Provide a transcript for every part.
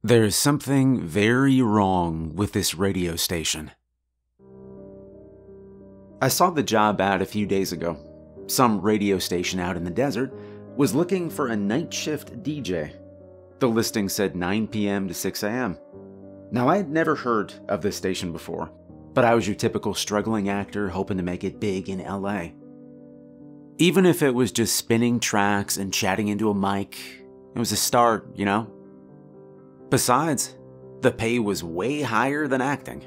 There's something very wrong with this radio station. I saw the job ad a few days ago. Some radio station out in the desert was looking for a night shift DJ. The listing said 9 p.m. to 6 a.m. Now, I had never heard of this station before, but I was your typical struggling actor hoping to make it big in LA. Even if it was just spinning tracks and chatting into a mic, it was a start, you know? Besides, the pay was way higher than acting.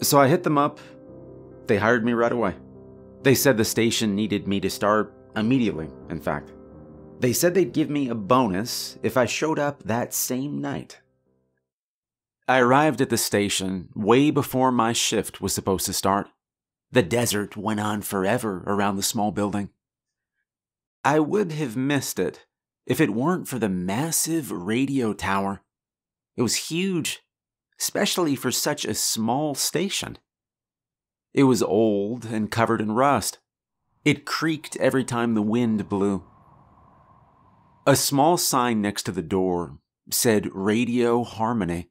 So I hit them up. They hired me right away. They said the station needed me to start immediately, in fact. They said they'd give me a bonus if I showed up that same night. I arrived at the station way before my shift was supposed to start. The desert went on forever around the small building. I would have missed it if it weren't for the massive radio tower. It was huge, especially for such a small station. It was old and covered in rust. It creaked every time the wind blew. A small sign next to the door said Radio Harmony.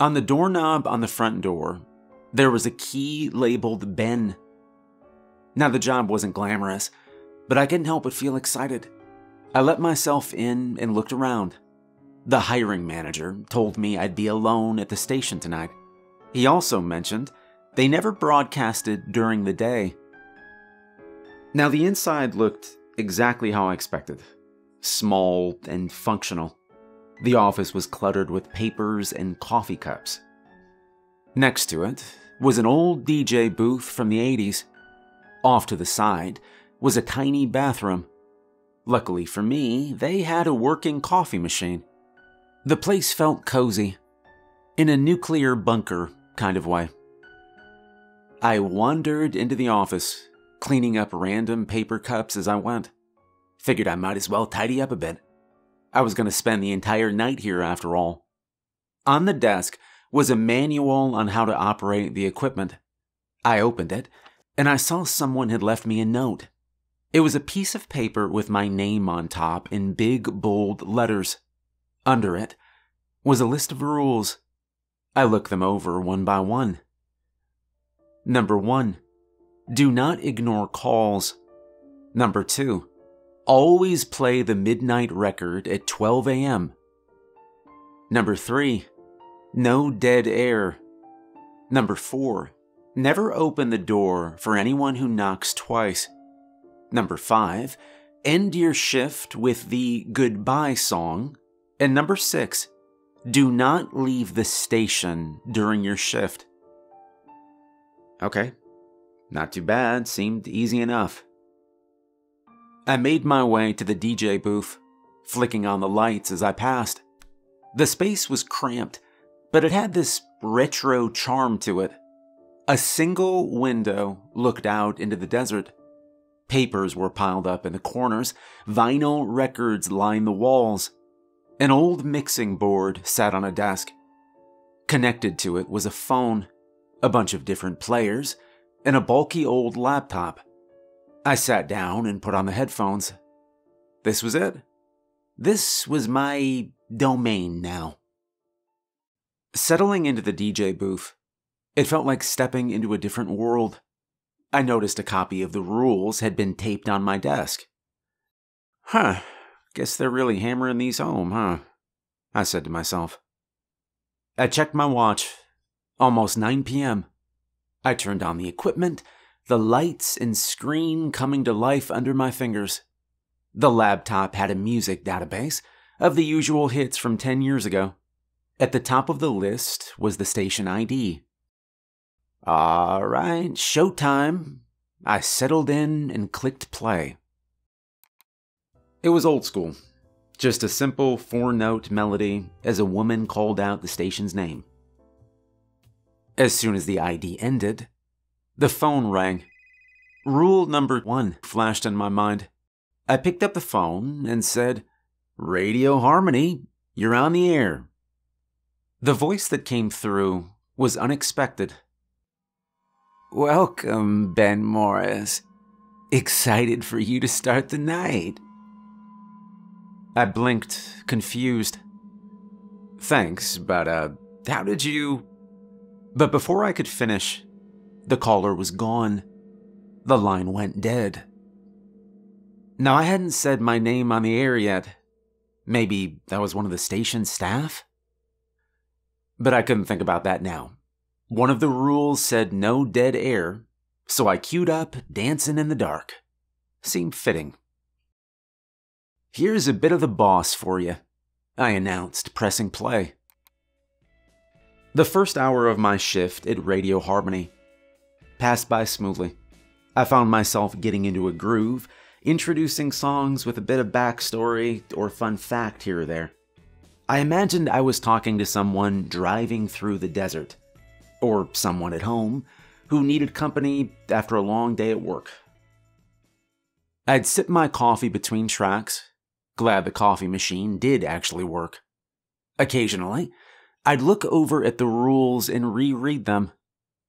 On the doorknob on the front door, there was a key labeled Ben. Now, the job wasn't glamorous, but I couldn't help but feel excited. I let myself in and looked around. The hiring manager told me I'd be alone at the station tonight. He also mentioned they never broadcasted during the day. Now, the inside looked exactly how I expected. Small and functional. The office was cluttered with papers and coffee cups. Next to it was an old DJ booth from the 80s. Off to the side was a tiny bathroom. Luckily for me, they had a working coffee machine. The place felt cozy, in a nuclear bunker kind of way. I wandered into the office, cleaning up random paper cups as I went. Figured I might as well tidy up a bit. I was going to spend the entire night here after all. On the desk was a manual on how to operate the equipment. I opened it, and I saw someone had left me a note. It was a piece of paper with my name on top in big, bold letters. Under it was a list of rules. I looked them over one by one. Number 1, do not ignore calls. Number 2, always play the midnight record at 12 a.m. Number 3, no dead air. Number 4, never open the door for anyone who knocks twice. Number 5, end your shift with the goodbye song. And number 6, do not leave the station during your shift. Okay, not too bad, seemed easy enough. I made my way to the DJ booth, flicking on the lights as I passed. The space was cramped, but it had this retro charm to it. A single window looked out into the desert. Papers were piled up in the corners, vinyl records lined the walls. An old mixing board sat on a desk. Connected to it was a phone, a bunch of different players, and a bulky old laptop. I sat down and put on the headphones. This was it. This was my domain now. Settling into the DJ booth, it felt like stepping into a different world. I noticed a copy of the rules had been taped on my desk. Guess they're really hammering these home, huh? I said to myself. I checked my watch. Almost 9 p.m. I turned on the equipment, the lights and screen coming to life under my fingers. The laptop had a music database of the usual hits from 10 years ago. At the top of the list was the station ID. All right, showtime. I settled in and clicked play. It was old school. Just a simple 4-note melody as a woman called out the station's name. As soon as the ID ended, the phone rang. Rule number 1 flashed in my mind. I picked up the phone and said, Radio Harmony, you're on the air. The voice that came through was unexpected. Welcome, Ben Morris. Excited for you to start the night. I blinked, confused. Thanks, but how did you... But before I could finish, the caller was gone. The line went dead. Now, I hadn't said my name on the air yet. Maybe that was one of the station's staff? But I couldn't think about that now. One of the rules said no dead air, so I queued up Dancing in the Dark. Seemed fitting. Here's a bit of the boss for you, I announced, pressing play. The first hour of my shift at Radio Harmony passed by smoothly. I found myself getting into a groove, introducing songs with a bit of backstory or fun fact here or there. I imagined I was talking to someone driving through the desert, or someone at home who needed company after a long day at work. I'd sip my coffee between tracks, glad the coffee machine did actually work. Occasionally, I'd look over at the rules and reread them.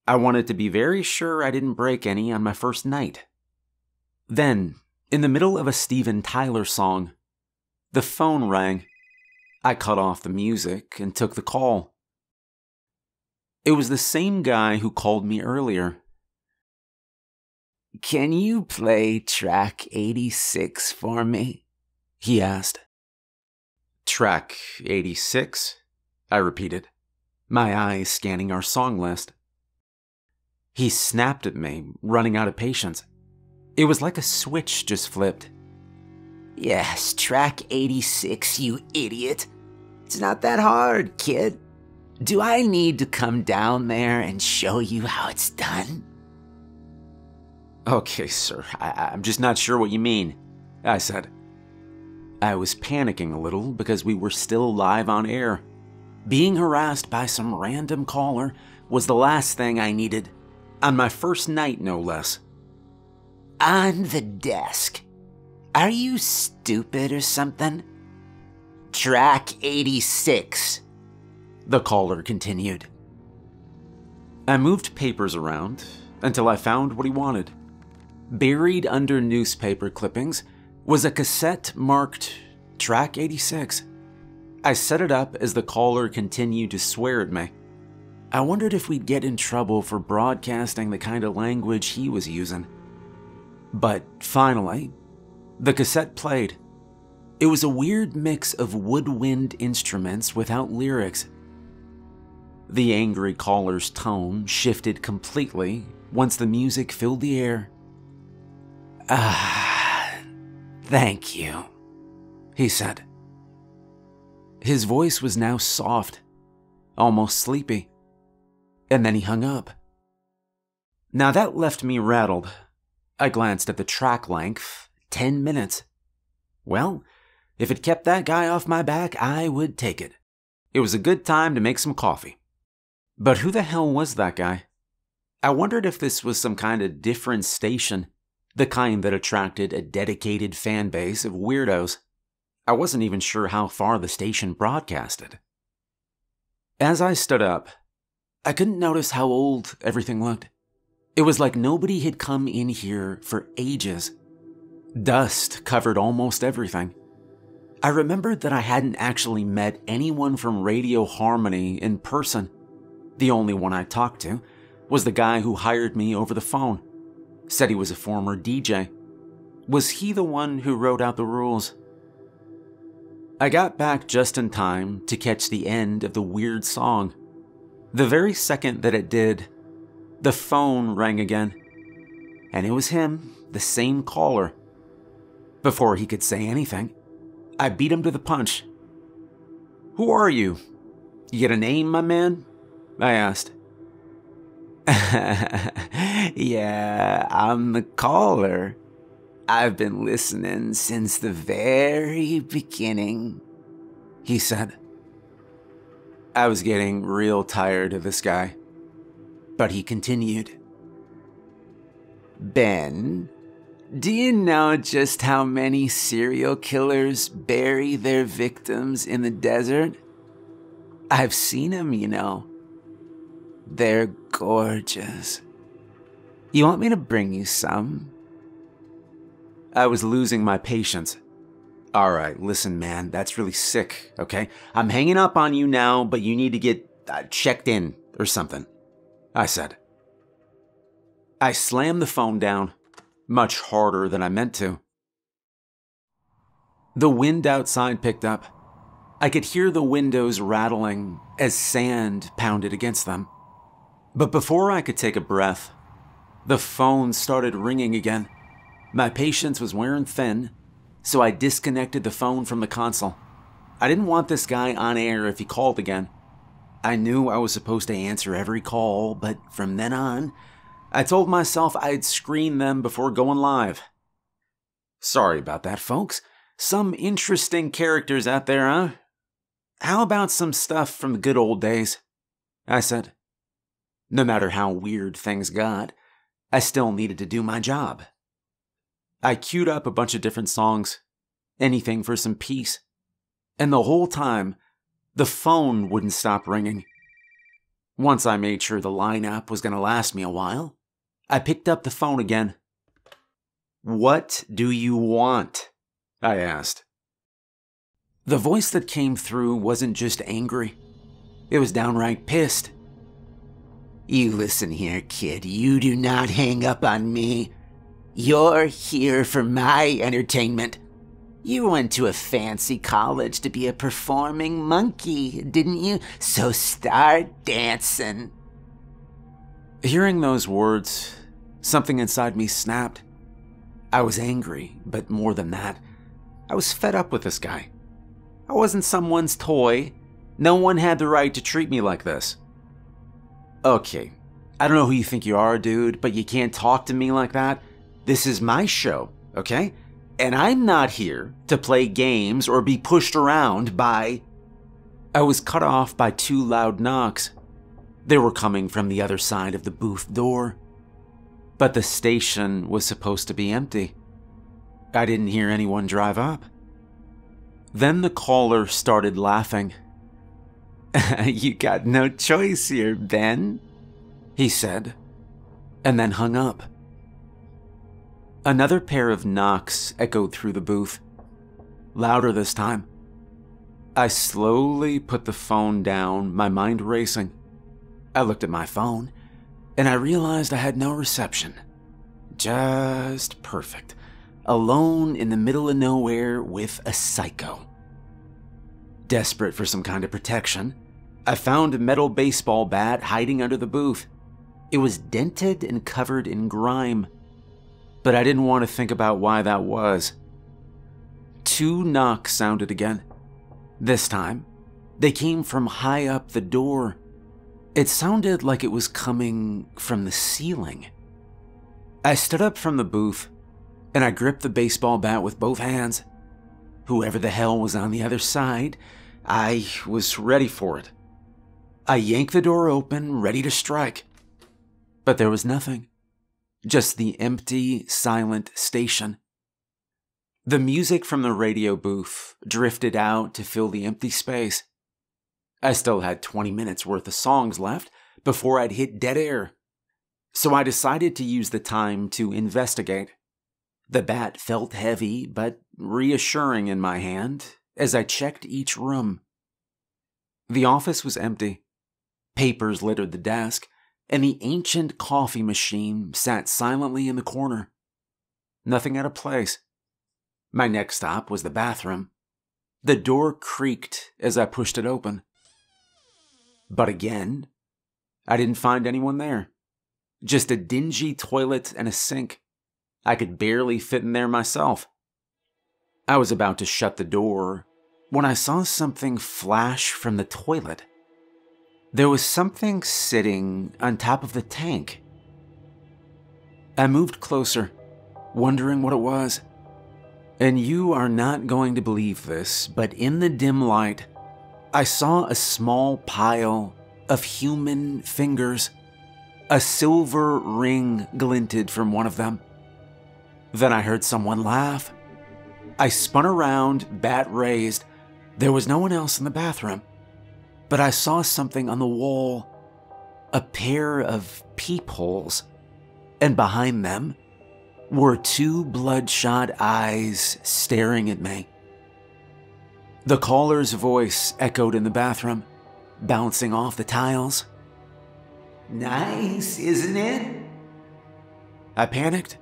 I wanted to be very sure I didn't break any on my first night. Then, in the middle of a Steven Tyler song, the phone rang. I cut off the music and took the call. It was the same guy who called me earlier. "Can you play track 86 for me?" he asked. "Track 86?" I repeated, my eyes scanning our song list. He snapped at me, running out of patience. It was like a switch just flipped. "Yes, track 86, you idiot. It's not that hard, kid. Do I need to come down there and show you how it's done?" "Okay, sir, I'm just not sure what you mean," I said. I was panicking a little because we were still live on air. Being harassed by some random caller was the last thing I needed, on my first night no less. "On the desk. Are you stupid or something? Track 86, the caller continued. I moved papers around until I found what he wanted. Buried under newspaper clippings was a cassette marked Track 86. I set it up as the caller continued to swear at me. I wondered if we'd get in trouble for broadcasting the kind of language he was using. But finally, the cassette played. It was a weird mix of woodwind instruments without lyrics. The angry caller's tone shifted completely once the music filled the air. Thank you," he said. His voice was now soft, almost sleepy, and then he hung up. Now that left me rattled. I glanced at the track length, 10 minutes. Well, if it kept that guy off my back, I would take it. It was a good time to make some coffee. But who the hell was that guy? I wondered if this was some kind of different station, the kind that attracted a dedicated fan base of weirdos. I wasn't even sure how far the station broadcasted. As I stood up, I couldn't notice how old everything looked. It was like nobody had come in here for ages. Dust covered almost everything. I remembered that I hadn't actually met anyone from Radio Harmony in person. The only one I talked to was the guy who hired me over the phone. Said he was a former DJ. Was he the one who wrote out the rules? I got back just in time to catch the end of the weird song. The very second that it did, the phone rang again. And it was him, the same caller. Before he could say anything, I beat him to the punch. "Who are you? You get a name, my man?" I asked. "Yeah, I'm the caller. I've been listening since the very beginning," he said. I was getting real tired of this guy, but he continued. "Ben, do you know just how many serial killers bury their victims in the desert? I've seen them, you know. They're gorgeous. You want me to bring you some?" I was losing my patience. Alright, listen, man, that's really sick, okay? I'm hanging up on you now, but you need to get checked in or something, I said. I slammed the phone down, much harder than I meant to. The wind outside picked up. I could hear the windows rattling as sand pounded against them. But before I could take a breath, the phone started ringing again. My patience was wearing thin, so I disconnected the phone from the console. I didn't want this guy on air if he called again. I knew I was supposed to answer every call, but from then on, I told myself I'd screen them before going live. Sorry about that, folks. Some interesting characters out there, huh? How about some stuff from the good old days? I said. No matter how weird things got, I still needed to do my job. I queued up a bunch of different songs, anything for some peace. And the whole time, the phone wouldn't stop ringing. Once I made sure the lineup was going to last me a while, I picked up the phone again. What do you want? I asked. The voice that came through wasn't just angry. It was downright pissed. You listen here, kid. You do not hang up on me. You're here for my entertainment. You went to a fancy college to be a performing monkey, didn't you? So start dancing. Hearing those words, something inside me snapped. I was angry, but more than that, I was fed up with this guy. I wasn't someone's toy. No one had the right to treat me like this. Okay, I don't know who you think you are, dude, but you can't talk to me like that. This is my show, okay? And I'm not here to play games or be pushed around by... I was cut off by two loud knocks. They were coming from the other side of the booth door. But the station was supposed to be empty. I didn't hear anyone drive up. Then the caller started laughing. You got no choice here, Ben, he said, and then hung up. Another pair of knocks echoed through the booth, louder this time. I slowly put the phone down, my mind racing. I looked at my phone, and I realized I had no reception. Just perfect. Alone in the middle of nowhere with a psycho. Desperate for some kind of protection, I found a metal baseball bat hiding under the booth. It was dented and covered in grime, but I didn't want to think about why that was. Two knocks sounded again. This time, they came from high up the door. It sounded like it was coming from the ceiling. I stood up from the booth, and I gripped the baseball bat with both hands. Whoever the hell was on the other side, I was ready for it. I yanked the door open, ready to strike. But there was nothing. Just the empty, silent station. The music from the radio booth drifted out to fill the empty space. I still had 20 minutes worth of songs left before I'd hit dead air. So I decided to use the time to investigate. The bat felt heavy but reassuring in my hand as I checked each room. The office was empty. Papers littered the desk, and the ancient coffee machine sat silently in the corner. Nothing out of place. My next stop was the bathroom. The door creaked as I pushed it open. But again, I didn't find anyone there. Just a dingy toilet and a sink. I could barely fit in there myself. I was about to shut the door when I saw something flash from the toilet. There was something sitting on top of the tank. I moved closer, wondering what it was. And you are not going to believe this, but in the dim light, I saw a small pile of human fingers. A silver ring glinted from one of them. Then I heard someone laugh. I spun around, bat raised. There was no one else in the bathroom. But I saw something on the wall. A pair of peepholes. And behind them were two bloodshot eyes staring at me. The caller's voice echoed in the bathroom, bouncing off the tiles. Nice, isn't it? I panicked.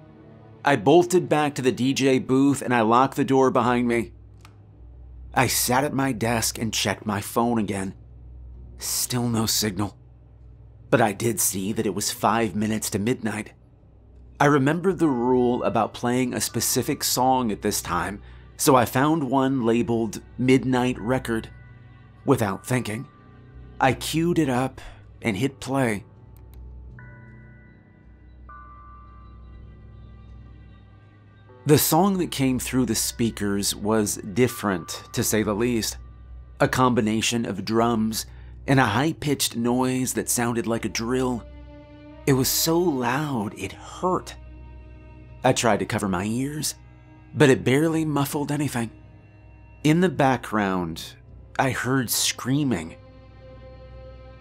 I bolted back to the DJ booth and I locked the door behind me. I sat at my desk and checked my phone again. Still no signal. But I did see that it was 5 minutes to midnight. I remembered the rule about playing a specific song at this time, so I found one labeled Midnight Record. Without thinking, I queued it up and hit play. The song that came through the speakers was different, to say the least. A combination of drums and a high-pitched noise that sounded like a drill. It was so loud it hurt. I tried to cover my ears, but it barely muffled anything. In the background, I heard screaming.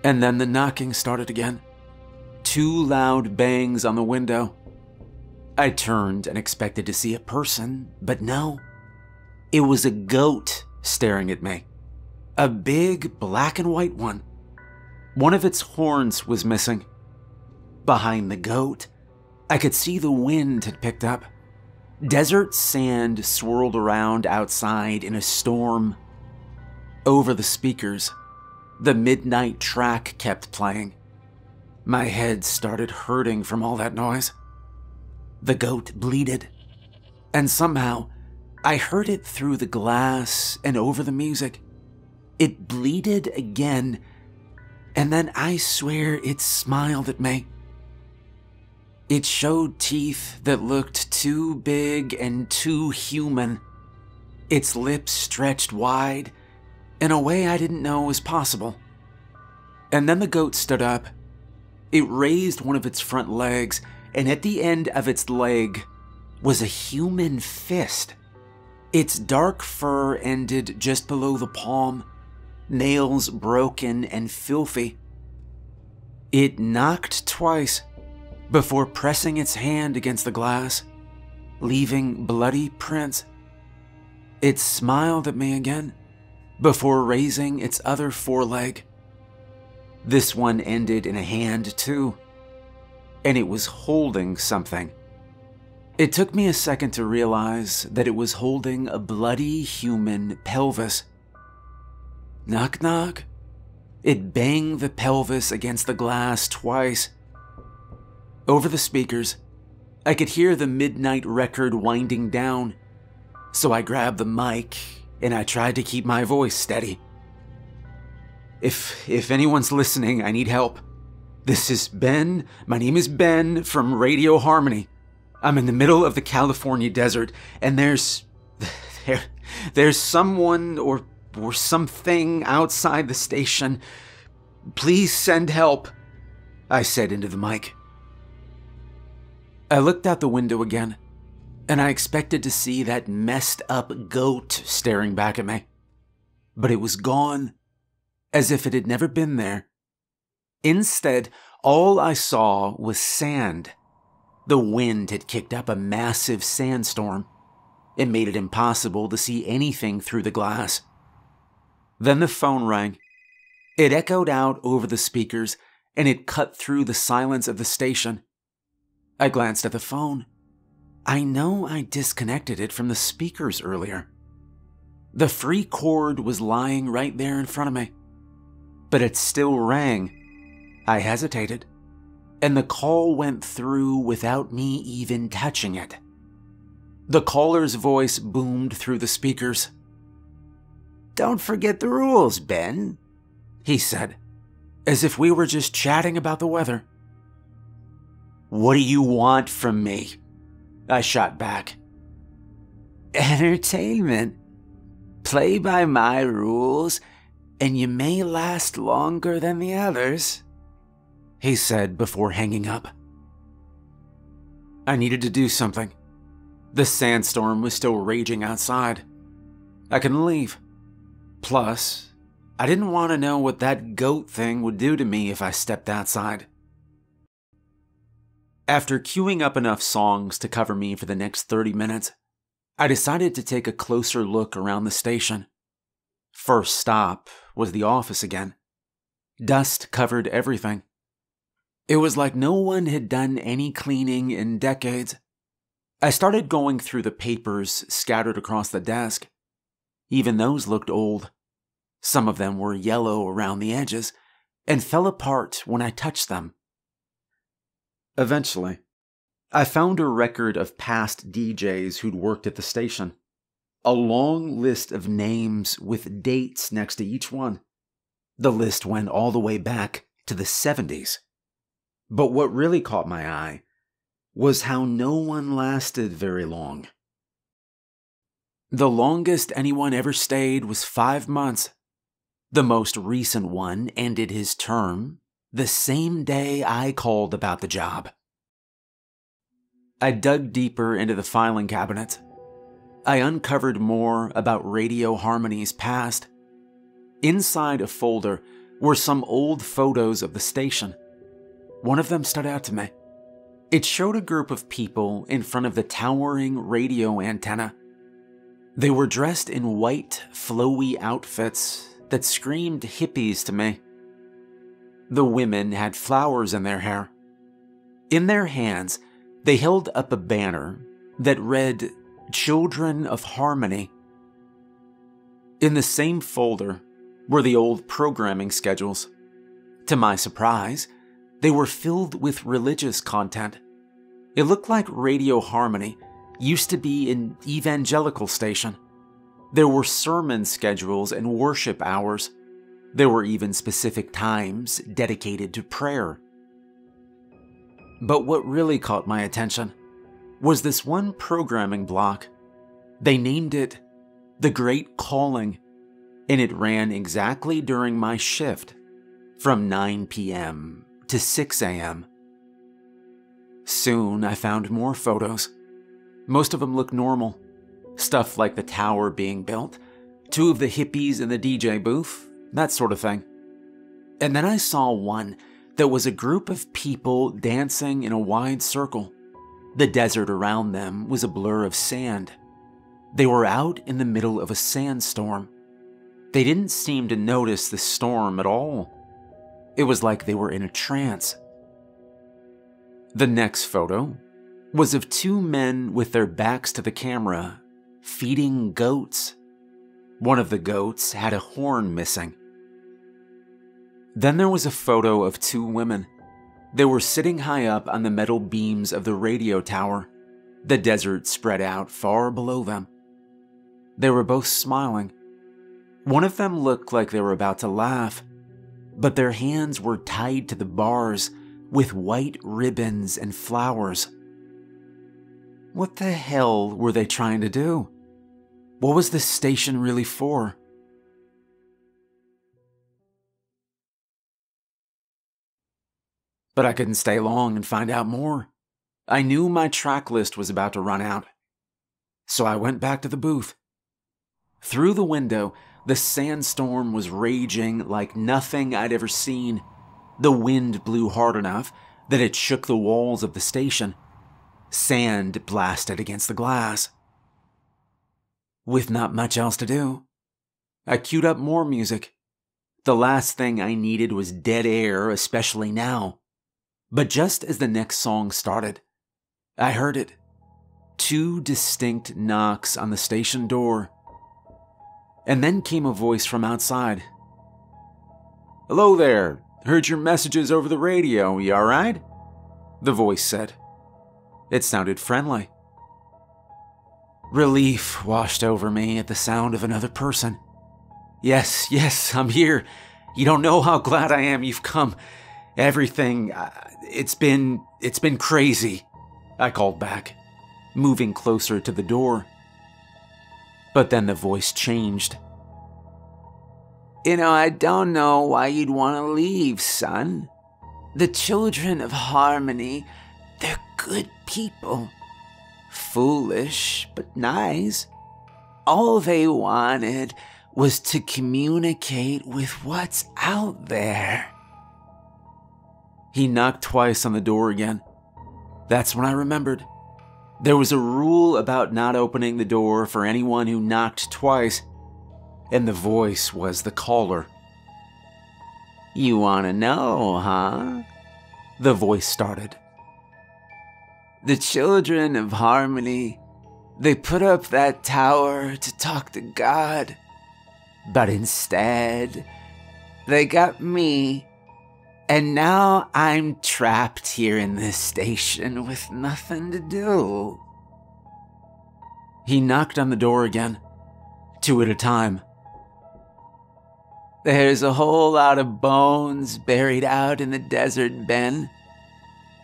And then the knocking started again. 2 loud bangs on the window. I turned and expected to see a person, but no. It was a goat staring at me. A big black and white one. One of its horns was missing. Behind the goat, I could see the wind had picked up. Desert sand swirled around outside in a storm. Over the speakers, the midnight track kept playing. My head started hurting from all that noise. The goat bleated, and somehow I heard it through the glass and over the music. It bleated again, and then I swear it smiled at me. It showed teeth that looked too big and too human. Its lips stretched wide in a way I didn't know was possible. And then the goat stood up. It raised one of its front legs, and at the end of its leg was a human fist. Its dark fur ended just below the palm, nails broken and filthy. It knocked twice before pressing its hand against the glass, leaving bloody prints. It smiled at me again before raising its other foreleg. This one ended in a hand too, and it was holding something. It took me a second to realize that it was holding a bloody human pelvis. Knock, knock. It banged the pelvis against the glass twice. Over the speakers, I could hear the midnight record winding down, so I grabbed the mic and I tried to keep my voice steady. If anyone's listening, I need help. This is Ben. My name is Ben from Radio Harmony. I'm in the middle of the California desert, and there's someone or something outside the station. Please send help, I said into the mic. I looked out the window again, and I expected to see that messed up goat staring back at me. But it was gone, as if it had never been there. Instead, all I saw was sand. The wind had kicked up a massive sandstorm. It made it impossible to see anything through the glass. Then the phone rang. It echoed out over the speakers, and it cut through the silence of the station. I glanced at the phone. I know I disconnected it from the speakers earlier. The free cord was lying right there in front of me. But it still rang. I hesitated, and the call went through without me even touching it. The caller's voice boomed through the speakers. "Don't forget the rules, Ben," he said, as if we were just chatting about the weather. "What do you want from me?" I shot back. "Entertainment. Play by my rules, and you may last longer than the others," he said before hanging up. I needed to do something. The sandstorm was still raging outside. I couldn't leave. Plus, I didn't want to know what that goat thing would do to me if I stepped outside. After queuing up enough songs to cover me for the next 30 minutes, I decided to take a closer look around the station. First stop was the office again. Dust covered everything. It was like no one had done any cleaning in decades. I started going through the papers scattered across the desk. Even those looked old. Some of them were yellow around the edges and fell apart when I touched them. Eventually, I found a record of past DJs who'd worked at the station. A long list of names with dates next to each one. The list went all the way back to the 70s. But what really caught my eye was how no one lasted very long. The longest anyone ever stayed was 5 months. The most recent one ended his term the same day I called about the job. I dug deeper into the filing cabinet. I uncovered more about Radio Harmony's past. Inside a folder were some old photos of the station. One of them stood out to me. It showed a group of people in front of the towering radio antenna. They were dressed in white, flowy outfits that screamed hippies to me. The women had flowers in their hair. In their hands, they held up a banner that read, "Children of Harmony." In the same folder were the old programming schedules. To my surprise, they were filled with religious content. It looked like Radio Harmony used to be an evangelical station. There were sermon schedules and worship hours. There were even specific times dedicated to prayer. But what really caught my attention was this one programming block. They named it The Great Calling, and it ran exactly during my shift, from 9 p.m. to 6 a.m. Soon I found more photos. Most of them looked normal. Stuff like the tower being built, 2 of the hippies in the DJ booth, that sort of thing. And then I saw one that was a group of people dancing in a wide circle. The desert around them was a blur of sand. They were out in the middle of a sandstorm. They didn't seem to notice the storm at all. It was like they were in a trance. The next photo was of 2 men with their backs to the camera, feeding goats. One of the goats had a horn missing. Then there was a photo of 2 women. They were sitting high up on the metal beams of the radio tower. The desert spread out far below them. They were both smiling. One of them looked like they were about to laugh, but their hands were tied to the bars with white ribbons and flowers. What the hell were they trying to do? What was this station really for? But I couldn't stay long and find out more. I knew my track list was about to run out. So I went back to the booth. Through the window, the sandstorm was raging like nothing I'd ever seen. The wind blew hard enough that it shook the walls of the station. Sand blasted against the glass. With not much else to do, I queued up more music. The last thing I needed was dead air, especially now. But just as the next song started, I heard it. 2 distinct knocks on the station door. And then came a voice from outside. "Hello there. Heard your messages over the radio. You alright?" The voice said. It sounded friendly. Relief washed over me at the sound of another person. Yes, I'm here. You don't know how glad I am you've come. Everything, it's been crazy," I called back, moving closer to the door. But then the voice changed. I don't know why you'd want to leave, son. The Children of Harmony, they're good people. Foolish, but nice. All they wanted was to communicate with what's out there." He knocked twice on the door again. That's when I remembered. There was a rule about not opening the door for anyone who knocked twice. and the voice was the caller. "You want to know, huh?" The voice started. "The Children of Harmony, they put up that tower to talk to God, but instead, they got me, and now I'm trapped here in this station with nothing to do." He knocked on the door again, 2 at a time. "There's a whole lot of bones buried out in the desert, Ben.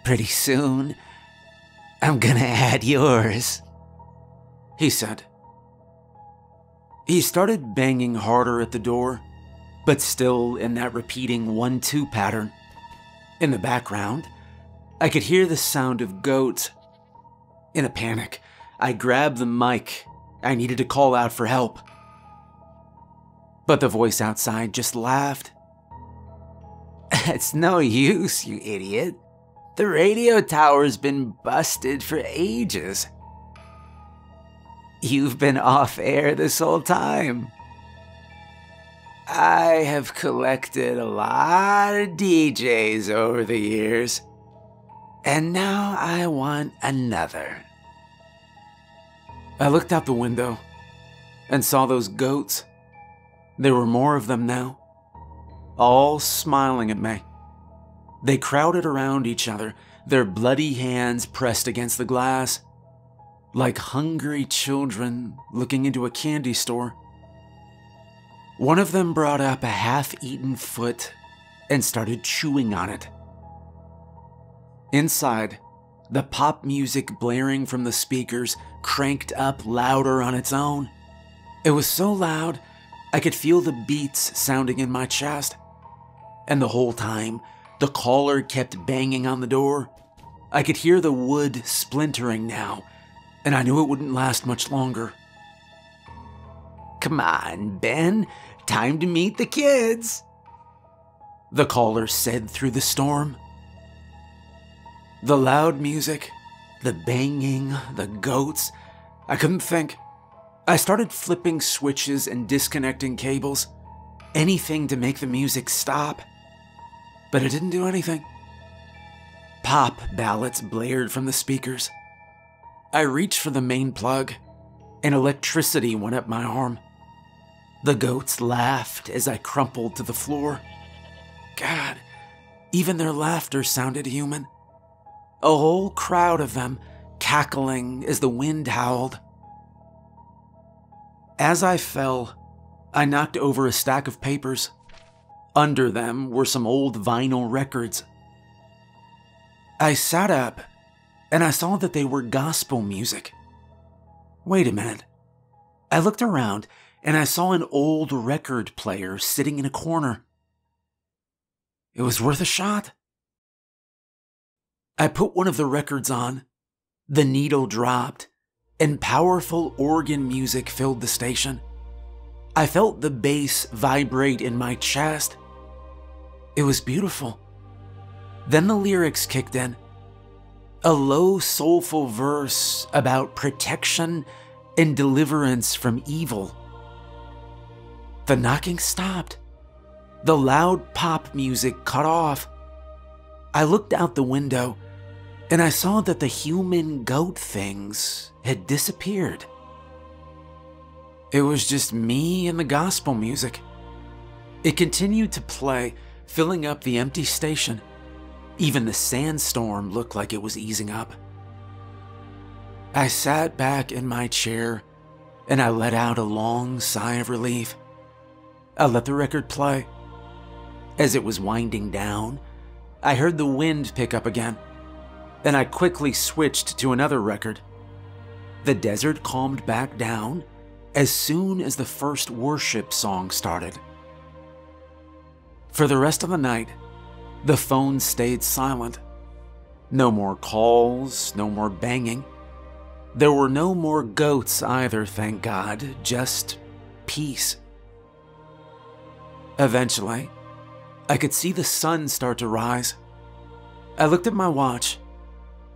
Pretty soon, I'm gonna add yours," he said. He started banging harder at the door, but still in that repeating 1-2 pattern. In the background, I could hear the sound of goats. In a panic, I grabbed the mic. I needed to call out for help. But the voice outside just laughed. "It's no use, you idiot. The radio tower's been busted for ages. You've been off air this whole time. I have collected a lot of DJs over the years, and now I want another." I looked out the window and saw those goats. There were more of them now, all smiling at me. They crowded around each other, their bloody hands pressed against the glass, like hungry children looking into a candy store. One of them brought up a half-eaten foot and started chewing on it. Inside, the pop music blaring from the speakers cranked up louder on its own. It was so loud, I could feel the beats sounding in my chest. And the whole time, the caller kept banging on the door. I could hear the wood splintering now, and I knew it wouldn't last much longer. "Come on, Ben. Time to meet the kids," the caller said through the storm. The loud music, the banging, the goats, I couldn't think. I started flipping switches and disconnecting cables, anything to make the music stop. But it didn't do anything. Pop ballads blared from the speakers. I reached for the main plug, and electricity went up my arm. The goats laughed as I crumpled to the floor. God, even their laughter sounded human. A whole crowd of them cackling as the wind howled. As I fell, I knocked over a stack of papers. Under them were some old vinyl records. I sat up, and I saw that they were gospel music. Wait a minute. I looked around, and I saw an old record player sitting in a corner. It was worth a shot. I put one of the records on. The needle dropped, and powerful organ music filled the station. I felt the bass vibrate in my chest. It was beautiful. Then the lyrics kicked in. A low, soulful verse about protection and deliverance from evil. The knocking stopped. The loud pop music cut off. I looked out the window, and I saw that the human goat things had disappeared. It was just me and the gospel music. It continued to play, filling up the empty station. Even the sandstorm looked like it was easing up. I sat back in my chair, and I let out a long sigh of relief. I let the record play. As it was winding down, I heard the wind pick up again, and I quickly switched to another record. The desert calmed back down as soon as the first worship song started. For the rest of the night, the phone stayed silent. No more calls, no more banging. There were no more goats either, thank God, just peace. Eventually, I could see the sun start to rise. I looked at my watch.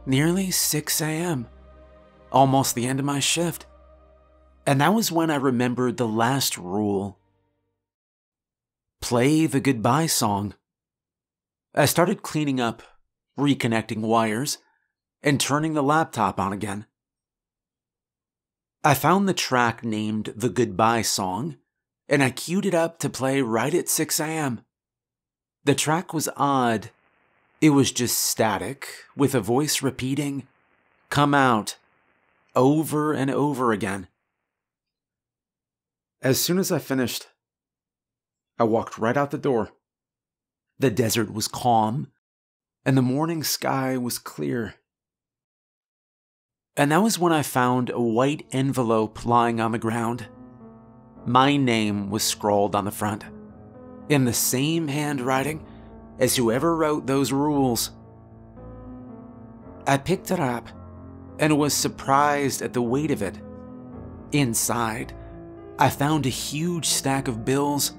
Nearly 6 a.m., almost the end of my shift. And that was when I remembered the last rule. Play the goodbye song. I started cleaning up, reconnecting wires, and turning the laptop on again. I found the track named The Goodbye Song, and I queued it up to play right at 6 a.m. The track was odd. It was just static, with a voice repeating, "Come out," over and over again. As soon as I finished, I walked right out the door. The desert was calm, and the morning sky was clear. And that was when I found a white envelope lying on the ground. My name was scrawled on the front, in the same handwriting as whoever wrote those rules. I picked it up and was surprised at the weight of it. Inside, I found a huge stack of bills.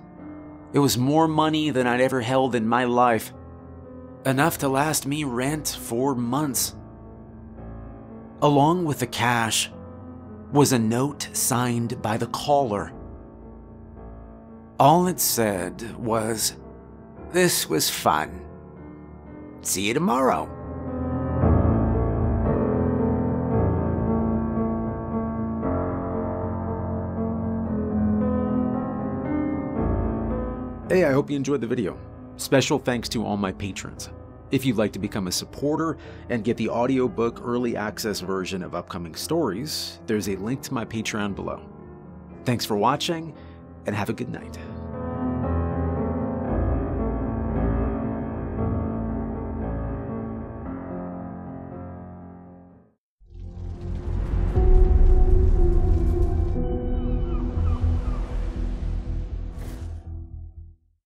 It was more money than I'd ever held in my life, enough to last me rent for months. Along with the cash was a note signed by the caller. All it said was, "This was fun. See you tomorrow." Hey, I hope you enjoyed the video. Special thanks to all my patrons. If you'd like to become a supporter and get the audiobook early access version of upcoming stories, there's a link to my Patreon below. Thanks for watching, and have a good night.